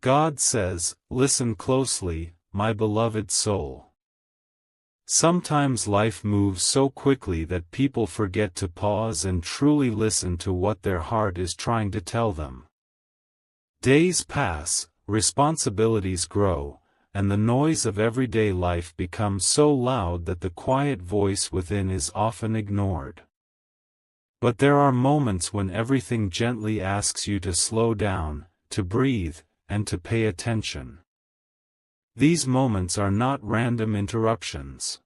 God says, "Listen closely, my beloved soul." Sometimes life moves so quickly that people forget to pause and truly listen to what their heart is trying to tell them. Days pass, responsibilities grow, and the noise of everyday life becomes so loud that the quiet voice within is often ignored. But there are moments when everything gently asks you to slow down, to breathe, and to pay attention. These moments are not random interruptions.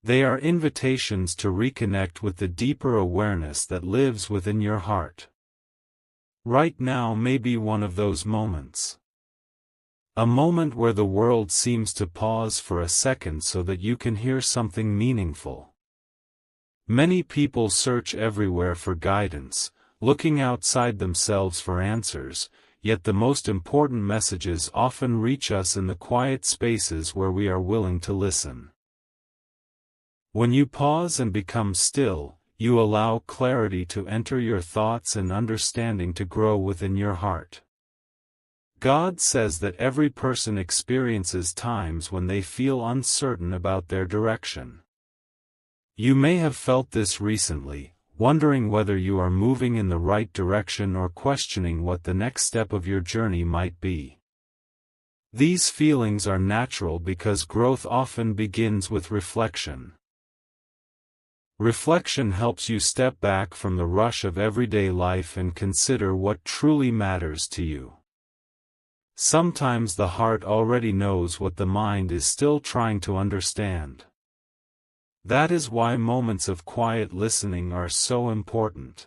They are invitations to reconnect with the deeper awareness that lives within your heart. Right now may be one of those moments. A moment where the world seems to pause for a second so that you can hear something meaningful. Many people search everywhere for guidance, looking outside themselves for answers, yet the most important messages often reach us in the quiet spaces where we are willing to listen. When you pause and become still, you allow clarity to enter your thoughts and understanding to grow within your heart. God says that every person experiences times when they feel uncertain about their direction. You may have felt this recently, wondering whether you are moving in the right direction or questioning what the next step of your journey might be. These feelings are natural because growth often begins with reflection. Reflection helps you step back from the rush of everyday life and consider what truly matters to you. Sometimes the heart already knows what the mind is still trying to understand. That is why moments of quiet listening are so important.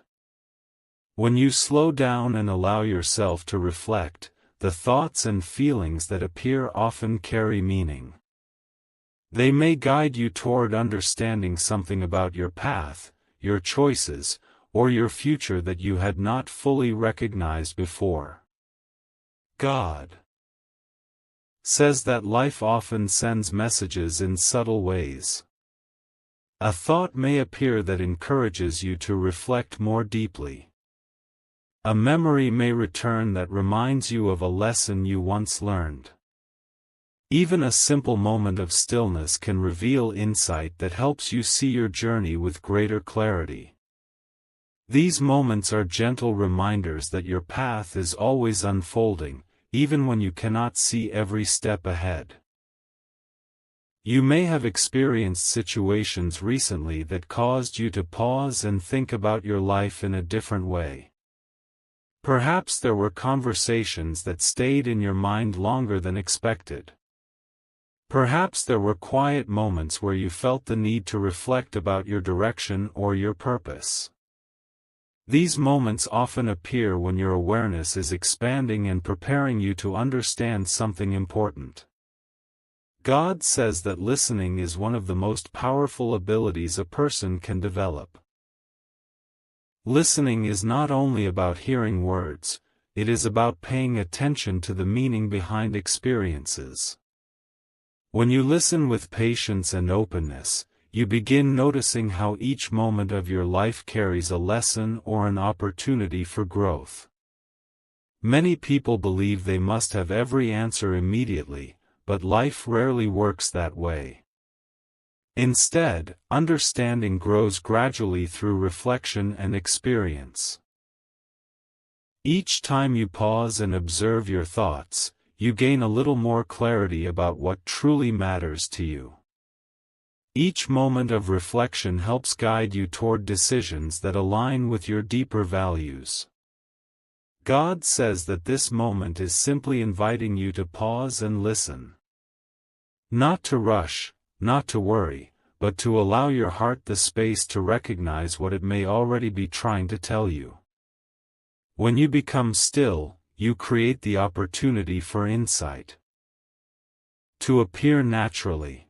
When you slow down and allow yourself to reflect, the thoughts and feelings that appear often carry meaning. They may guide you toward understanding something about your path, your choices, or your future that you had not fully recognized before. God says that life often sends messages in subtle ways. A thought may appear that encourages you to reflect more deeply. A memory may return that reminds you of a lesson you once learned. Even a simple moment of stillness can reveal insight that helps you see your journey with greater clarity. These moments are gentle reminders that your path is always unfolding, even when you cannot see every step ahead. You may have experienced situations recently that caused you to pause and think about your life in a different way. Perhaps there were conversations that stayed in your mind longer than expected. Perhaps there were quiet moments where you felt the need to reflect about your direction or your purpose. These moments often appear when your awareness is expanding and preparing you to understand something important. God says that listening is one of the most powerful abilities a person can develop. Listening is not only about hearing words, it is about paying attention to the meaning behind experiences. When you listen with patience and openness, you begin noticing how each moment of your life carries a lesson or an opportunity for growth. Many people believe they must have every answer immediately, but life rarely works that way. Instead, understanding grows gradually through reflection and experience. Each time you pause and observe your thoughts, you gain a little more clarity about what truly matters to you. Each moment of reflection helps guide you toward decisions that align with your deeper values. God says that this moment is simply inviting you to pause and listen. Not to rush, not to worry, but to allow your heart the space to recognize what it may already be trying to tell you. When you become still, you create the opportunity for insight to appear naturally.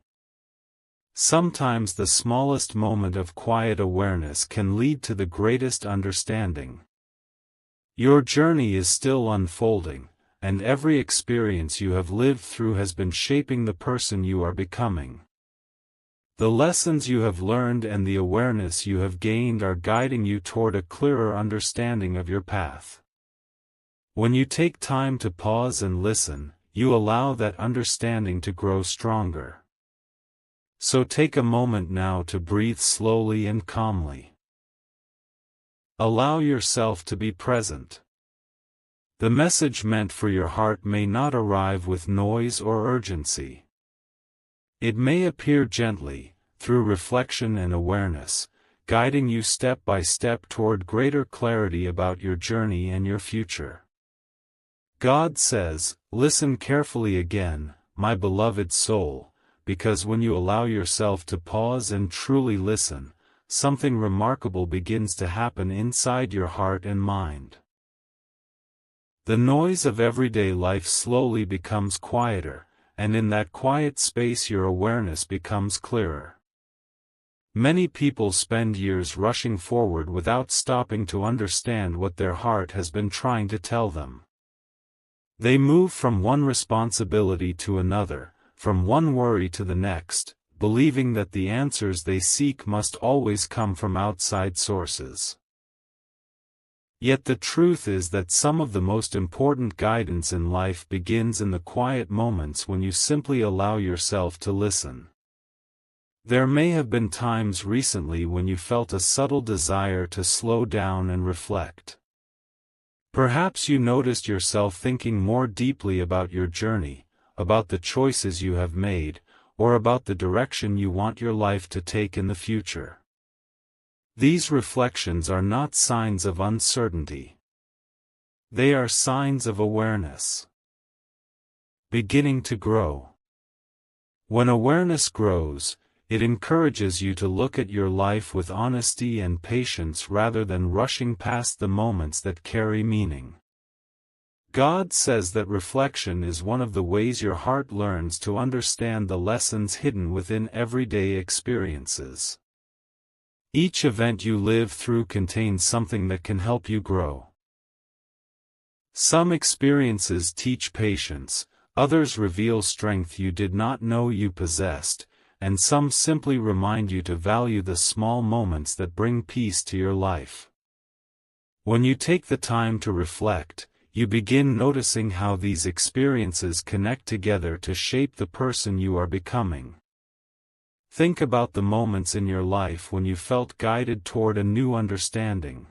Sometimes the smallest moment of quiet awareness can lead to the greatest understanding. Your journey is still unfolding, and every experience you have lived through has been shaping the person you are becoming. The lessons you have learned and the awareness you have gained are guiding you toward a clearer understanding of your path. When you take time to pause and listen, you allow that understanding to grow stronger. So take a moment now to breathe slowly and calmly. Allow yourself to be present. The message meant for your heart may not arrive with noise or urgency. It may appear gently, through reflection and awareness, guiding you step by step toward greater clarity about your journey and your future. God says, "Listen carefully again, my beloved soul, because when you allow yourself to pause and truly listen, something remarkable begins to happen inside your heart and mind." The noise of everyday life slowly becomes quieter, and in that quiet space your awareness becomes clearer. Many people spend years rushing forward without stopping to understand what their heart has been trying to tell them. They move from one responsibility to another, from one worry to the next, believing that the answers they seek must always come from outside sources. Yet the truth is that some of the most important guidance in life begins in the quiet moments when you simply allow yourself to listen. There may have been times recently when you felt a subtle desire to slow down and reflect. Perhaps you noticed yourself thinking more deeply about your journey, about the choices you have made, or about the direction you want your life to take in the future. These reflections are not signs of uncertainty. They are signs of awareness beginning to grow. When awareness grows, it encourages you to look at your life with honesty and patience rather than rushing past the moments that carry meaning. God says that reflection is one of the ways your heart learns to understand the lessons hidden within everyday experiences. Each event you live through contains something that can help you grow. Some experiences teach patience, others reveal strength you did not know you possessed, and some simply remind you to value the small moments that bring peace to your life. When you take the time to reflect, you begin noticing how these experiences connect together to shape the person you are becoming. Think about the moments in your life when you felt guided toward a new understanding.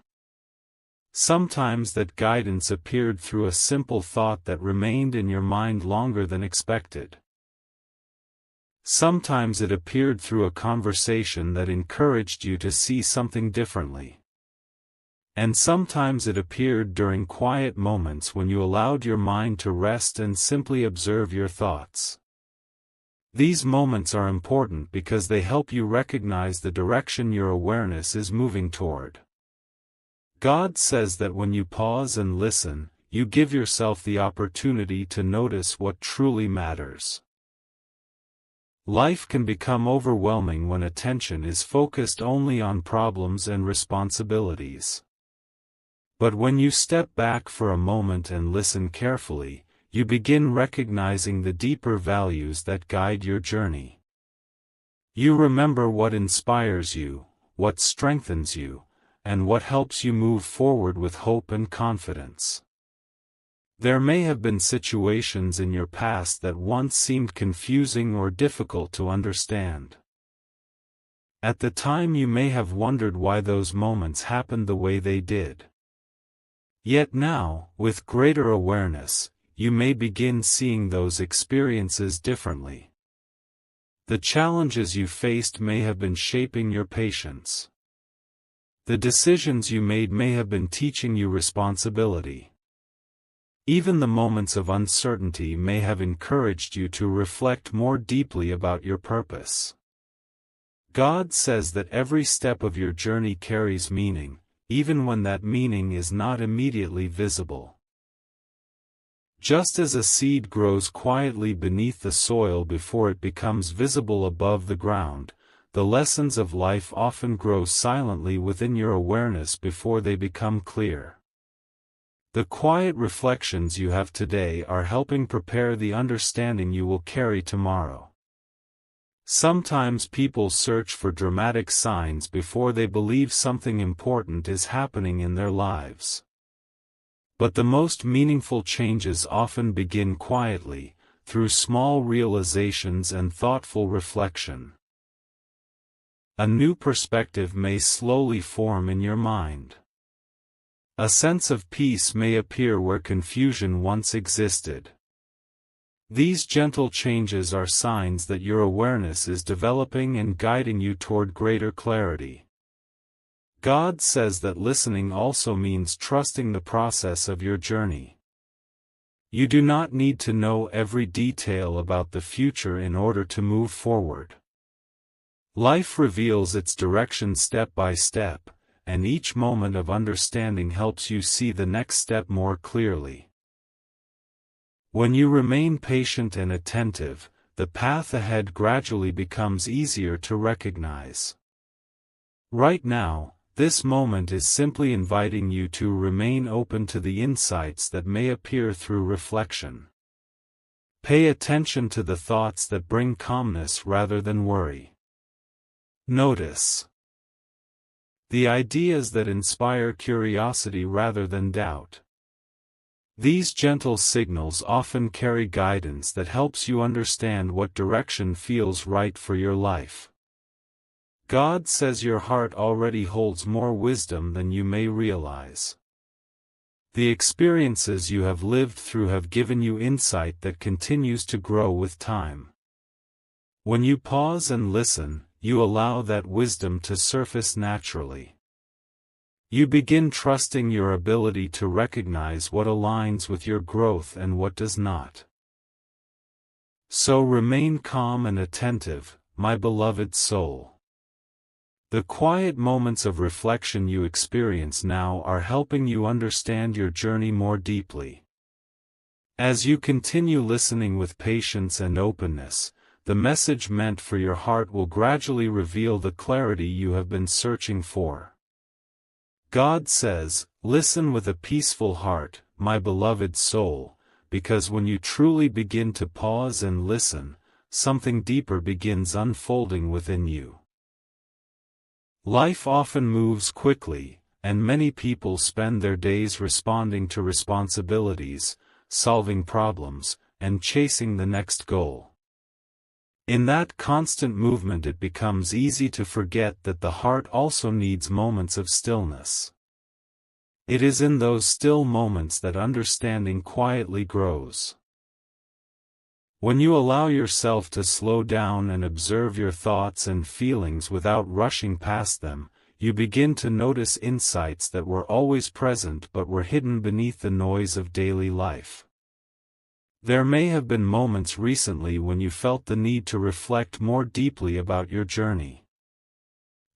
Sometimes that guidance appeared through a simple thought that remained in your mind longer than expected. Sometimes it appeared through a conversation that encouraged you to see something differently. And sometimes it appeared during quiet moments when you allowed your mind to rest and simply observe your thoughts. These moments are important because they help you recognize the direction your awareness is moving toward. God says that when you pause and listen, you give yourself the opportunity to notice what truly matters. Life can become overwhelming when attention is focused only on problems and responsibilities. But when you step back for a moment and listen carefully, you begin recognizing the deeper values that guide your journey. You remember what inspires you, what strengthens you, and what helps you move forward with hope and confidence. There may have been situations in your past that once seemed confusing or difficult to understand. At the time you may have wondered why those moments happened the way they did. Yet now, with greater awareness, you may begin seeing those experiences differently. The challenges you faced may have been shaping your patience. The decisions you made may have been teaching you responsibility. Even the moments of uncertainty may have encouraged you to reflect more deeply about your purpose. God says that every step of your journey carries meaning, even when that meaning is not immediately visible. Just as a seed grows quietly beneath the soil before it becomes visible above the ground, the lessons of life often grow silently within your awareness before they become clear. The quiet reflections you have today are helping prepare the understanding you will carry tomorrow. Sometimes people search for dramatic signs before they believe something important is happening in their lives. But the most meaningful changes often begin quietly, through small realizations and thoughtful reflection. A new perspective may slowly form in your mind. A sense of peace may appear where confusion once existed. These gentle changes are signs that your awareness is developing and guiding you toward greater clarity. God says that listening also means trusting the process of your journey. You do not need to know every detail about the future in order to move forward. Life reveals its direction step by step, and each moment of understanding helps you see the next step more clearly. When you remain patient and attentive, the path ahead gradually becomes easier to recognize. Right now, this moment is simply inviting you to remain open to the insights that may appear through reflection. Pay attention to the thoughts that bring calmness rather than worry. Notice the ideas that inspire curiosity rather than doubt. These gentle signals often carry guidance that helps you understand what direction feels right for your life. God says your heart already holds more wisdom than you may realize. The experiences you have lived through have given you insight that continues to grow with time. When you pause and listen, you allow that wisdom to surface naturally. You begin trusting your ability to recognize what aligns with your growth and what does not. So remain calm and attentive, my beloved soul. The quiet moments of reflection you experience now are helping you understand your journey more deeply. As you continue listening with patience and openness, the message meant for your heart will gradually reveal the clarity you have been searching for. God says, listen with a peaceful heart, my beloved soul, because when you truly begin to pause and listen, something deeper begins unfolding within you. Life often moves quickly, and many people spend their days responding to responsibilities, solving problems, and chasing the next goal. In that constant movement, it becomes easy to forget that the heart also needs moments of stillness. It is in those still moments that understanding quietly grows. When you allow yourself to slow down and observe your thoughts and feelings without rushing past them, you begin to notice insights that were always present but were hidden beneath the noise of daily life. There may have been moments recently when you felt the need to reflect more deeply about your journey.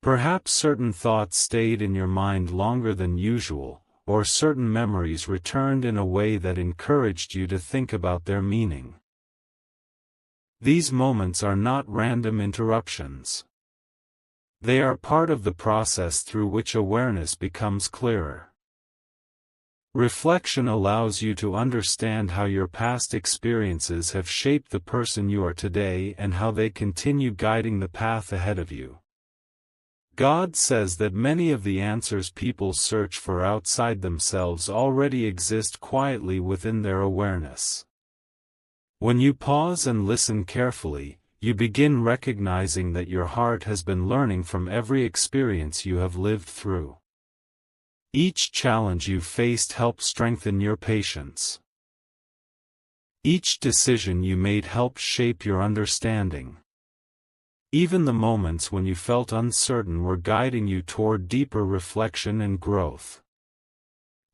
Perhaps certain thoughts stayed in your mind longer than usual, or certain memories returned in a way that encouraged you to think about their meaning. These moments are not random interruptions. They are part of the process through which awareness becomes clearer. Reflection allows you to understand how your past experiences have shaped the person you are today and how they continue guiding the path ahead of you. God says that many of the answers people search for outside themselves already exist quietly within their awareness. When you pause and listen carefully, you begin recognizing that your heart has been learning from every experience you have lived through. Each challenge you faced helped strengthen your patience. Each decision you made helped shape your understanding. Even the moments when you felt uncertain were guiding you toward deeper reflection and growth.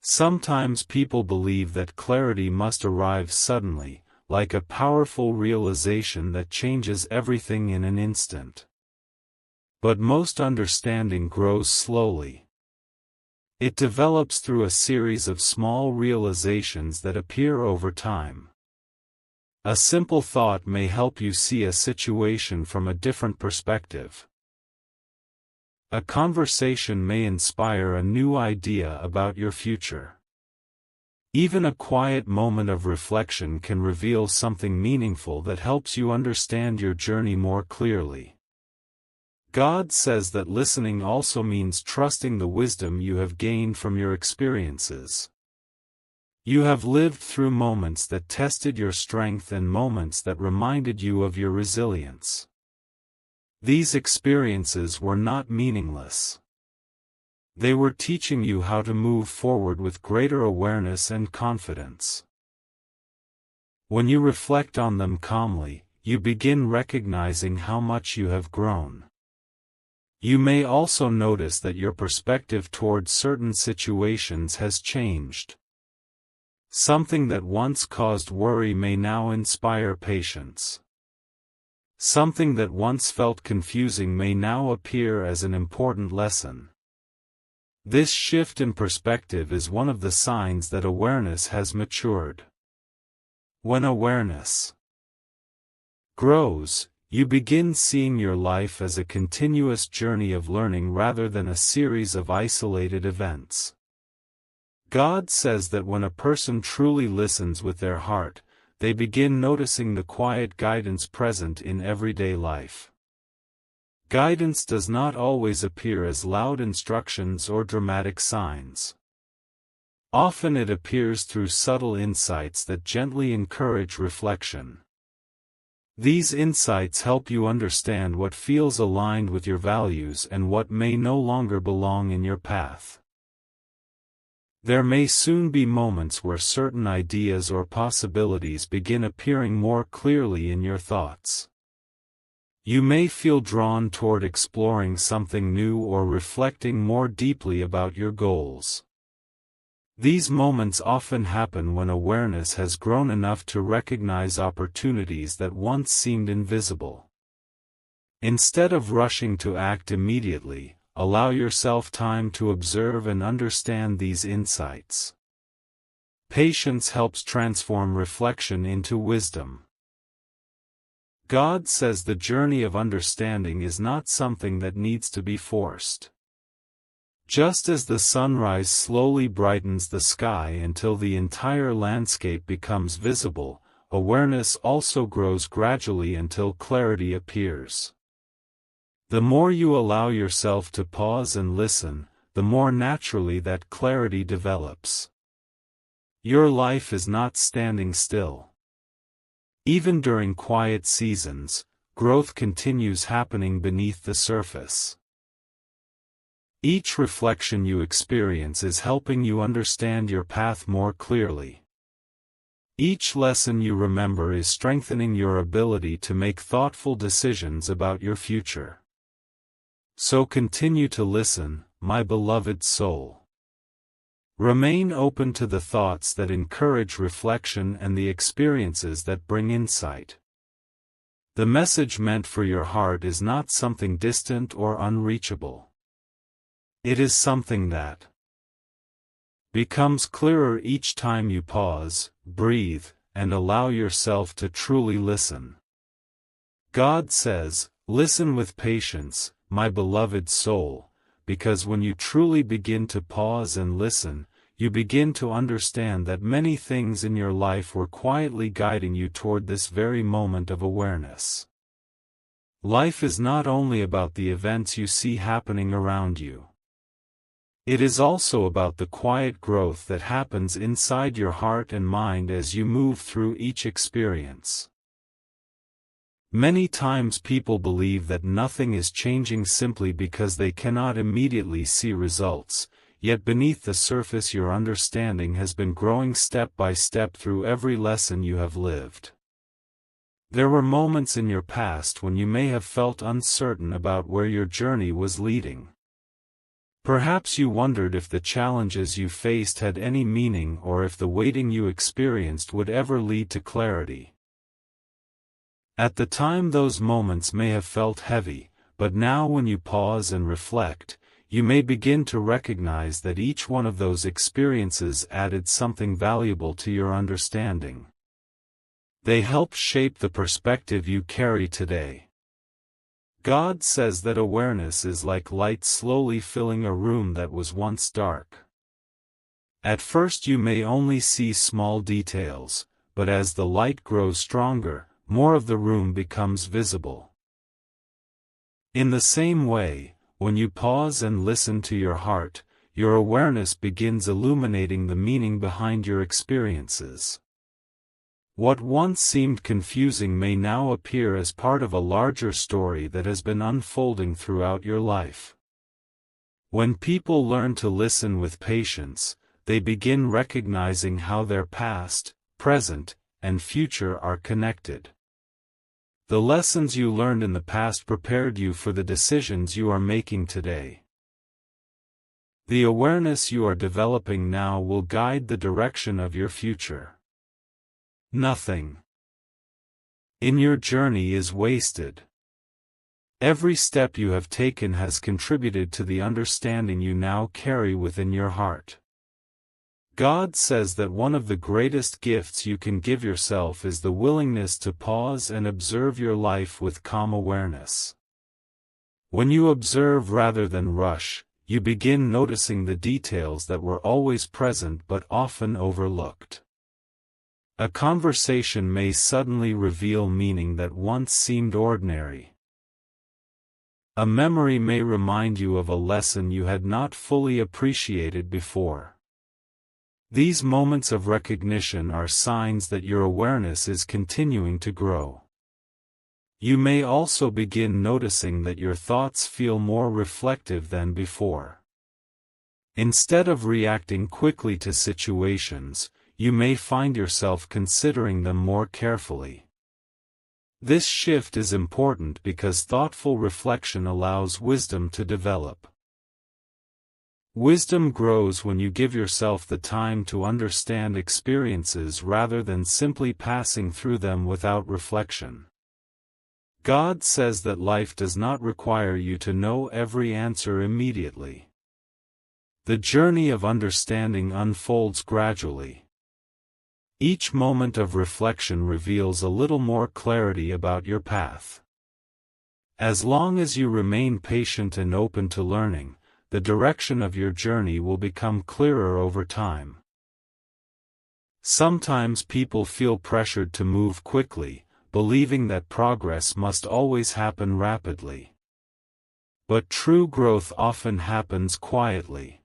Sometimes people believe that clarity must arrive suddenly, like a powerful realization that changes everything in an instant. But most understanding grows slowly. It develops through a series of small realizations that appear over time. A simple thought may help you see a situation from a different perspective. A conversation may inspire a new idea about your future. Even a quiet moment of reflection can reveal something meaningful that helps you understand your journey more clearly. God says that listening also means trusting the wisdom you have gained from your experiences. You have lived through moments that tested your strength and moments that reminded you of your resilience. These experiences were not meaningless. They were teaching you how to move forward with greater awareness and confidence. When you reflect on them calmly, you begin recognizing how much you have grown. You may also notice that your perspective toward certain situations has changed. Something that once caused worry may now inspire patience. Something that once felt confusing may now appear as an important lesson. This shift in perspective is one of the signs that awareness has matured. When awareness grows, you begin seeing your life as a continuous journey of learning rather than a series of isolated events. God says that when a person truly listens with their heart, they begin noticing the quiet guidance present in everyday life. Guidance does not always appear as loud instructions or dramatic signs. Often it appears through subtle insights that gently encourage reflection. These insights help you understand what feels aligned with your values and what may no longer belong in your path. There may soon be moments where certain ideas or possibilities begin appearing more clearly in your thoughts. You may feel drawn toward exploring something new or reflecting more deeply about your goals. These moments often happen when awareness has grown enough to recognize opportunities that once seemed invisible. Instead of rushing to act immediately, allow yourself time to observe and understand these insights. Patience helps transform reflection into wisdom. God says the journey of understanding is not something that needs to be forced. Just as the sunrise slowly brightens the sky until the entire landscape becomes visible, awareness also grows gradually until clarity appears. The more you allow yourself to pause and listen, the more naturally that clarity develops. Your life is not standing still. Even during quiet seasons, growth continues happening beneath the surface. Each reflection you experience is helping you understand your path more clearly. Each lesson you remember is strengthening your ability to make thoughtful decisions about your future. So continue to listen, my beloved soul. Remain open to the thoughts that encourage reflection and the experiences that bring insight. The message meant for your heart is not something distant or unreachable. It is something that becomes clearer each time you pause, breathe, and allow yourself to truly listen. God says, listen with patience, my beloved soul, because when you truly begin to pause and listen, you begin to understand that many things in your life were quietly guiding you toward this very moment of awareness. Life is not only about the events you see happening around you. It is also about the quiet growth that happens inside your heart and mind as you move through each experience. Many times people believe that nothing is changing simply because they cannot immediately see results, yet beneath the surface your understanding has been growing step by step through every lesson you have lived. There were moments in your past when you may have felt uncertain about where your journey was leading. Perhaps you wondered if the challenges you faced had any meaning or if the waiting you experienced would ever lead to clarity. At the time those moments may have felt heavy, but now when you pause and reflect, you may begin to recognize that each one of those experiences added something valuable to your understanding. They help shape the perspective you carry today. God says that awareness is like light slowly filling a room that was once dark. At first you may only see small details, but as the light grows stronger, more of the room becomes visible. In the same way, when you pause and listen to your heart, your awareness begins illuminating the meaning behind your experiences. What once seemed confusing may now appear as part of a larger story that has been unfolding throughout your life. When people learn to listen with patience, they begin recognizing how their past, present, and future are connected. The lessons you learned in the past prepared you for the decisions you are making today. The awareness you are developing now will guide the direction of your future. Nothing in your journey is wasted. Every step you have taken has contributed to the understanding you now carry within your heart. God says that one of the greatest gifts you can give yourself is the willingness to pause and observe your life with calm awareness. When you observe rather than rush, you begin noticing the details that were always present but often overlooked. A conversation may suddenly reveal meaning that once seemed ordinary. A memory may remind you of a lesson you had not fully appreciated before. These moments of recognition are signs that your awareness is continuing to grow. You may also begin noticing that your thoughts feel more reflective than before. Instead of reacting quickly to situations, you may find yourself considering them more carefully. This shift is important because thoughtful reflection allows wisdom to develop. Wisdom grows when you give yourself the time to understand experiences rather than simply passing through them without reflection. God says that life does not require you to know every answer immediately. The journey of understanding unfolds gradually. Each moment of reflection reveals a little more clarity about your path. As long as you remain patient and open to learning, the direction of your journey will become clearer over time. Sometimes people feel pressured to move quickly, believing that progress must always happen rapidly. But true growth often happens quietly.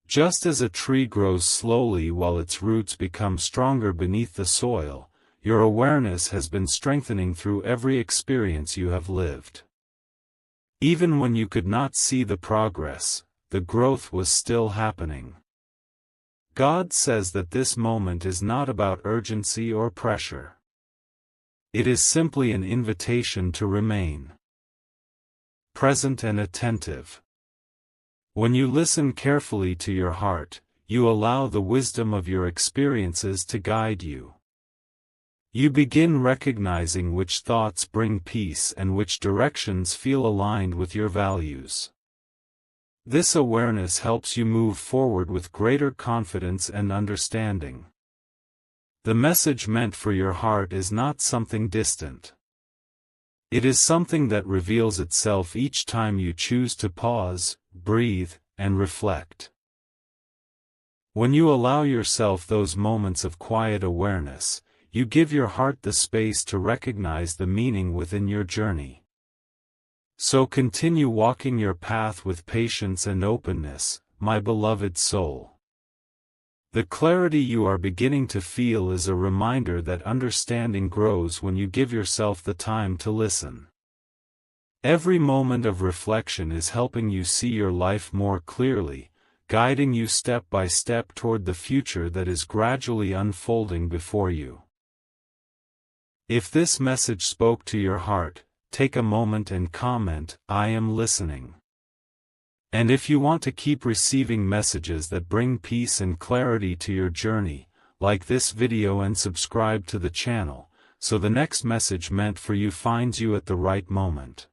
Just as a tree grows slowly while its roots become stronger beneath the soil, your awareness has been strengthening through every experience you have lived. Even when you could not see the progress, the growth was still happening. God says that this moment is not about urgency or pressure. It is simply an invitation to remain present and attentive. When you listen carefully to your heart, you allow the wisdom of your experiences to guide you. You begin recognizing which thoughts bring peace and which directions feel aligned with your values. This awareness helps you move forward with greater confidence and understanding. The message meant for your heart is not something distant. It is something that reveals itself each time you choose to pause, breathe, and reflect. When you allow yourself those moments of quiet awareness, you give your heart the space to recognize the meaning within your journey. So continue walking your path with patience and openness, my beloved soul. The clarity you are beginning to feel is a reminder that understanding grows when you give yourself the time to listen. Every moment of reflection is helping you see your life more clearly, guiding you step by step toward the future that is gradually unfolding before you. If this message spoke to your heart, take a moment and comment, "I am listening." And if you want to keep receiving messages that bring peace and clarity to your journey, like this video and subscribe to the channel, so the next message meant for you finds you at the right moment.